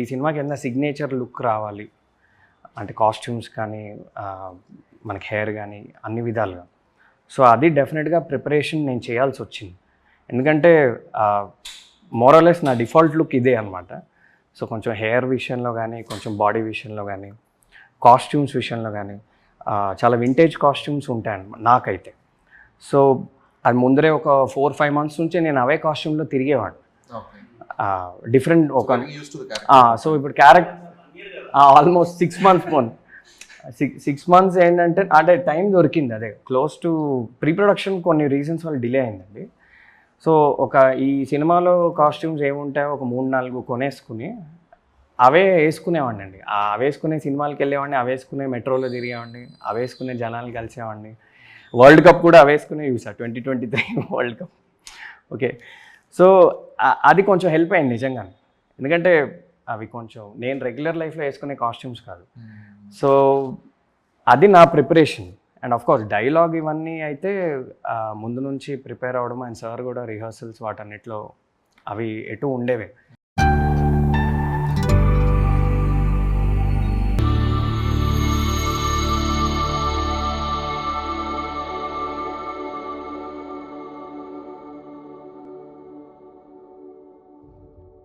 ఈ సినిమాకి ఏదైనా సిగ్నేచర్ లుక్ రావాలి అంటే కాస్ట్యూమ్స్ కానీ మనకి హెయిర్ కానీ అన్ని విధాలుగా. సో అది డెఫినెట్గా ప్రిపరేషన్ నేను చేయాల్సి వచ్చింది. ఎందుకంటే మోరలెస్ నా డిఫాల్ట్ లుక్ ఇదే అనమాట. సో కొంచెం హెయిర్ విషయంలో కానీ, కొంచెం బాడీ విషయంలో కానీ, కాస్ట్యూమ్స్ విషయంలో కానీ చాలా వింటేజ్ కాస్ట్యూమ్స్ ఉంటాయన్నమాట నాకైతే. సో అది ముందరే ఒక 4-5 మంత్స్ నుంచే నేను అవే కాస్ట్యూమ్లో తిరిగేవాడిని. డిఫరెంట్ ఒక సో ఇప్పుడు క్యారెక్టర్ ఆల్మోస్ట్ 6 మంత్స్ పోను 6 మంత్స్ ఏంటంటే అంటే టైం దొరికింది. అదే క్లోజ్ టు ప్రీ ప్రొడక్షన్ కొన్ని రీజన్స్ వల్ల డిలే అయిందండి. సో ఈ సినిమాలో కాస్ట్యూమ్స్ ఏముంటాయో ఒక 3-4 కొనేసుకుని అవే వేసుకునేవాడిని అండి. అవేసుకునే సినిమాలకి వెళ్ళేవాడిని, అవేసుకునే మెట్రోలో తిరిగేవాడిని, అవేసుకునే జనాలు కలిసేవాడిని. వరల్డ్ కప్ కూడా అవేసుకునే చూసా 2023 వరల్డ్ కప్. ఓకే, సో అది కొంచెం హెల్ప్ అయింది నిజంగా. ఎందుకంటే అవి కొంచెం నేను రెగ్యులర్ లైఫ్లో వేసుకునే కాస్ట్యూమ్స్ కాదు. సో అది నా preparation. And of course dialogue ఇవన్నీ అయితే ముందు నుంచి ప్రిపేర్ అవ్వడం, అండ్ సార్ కూడా రిహర్సల్స్ వాటన్నిటిలో అవి ఎటు ఉండేవే.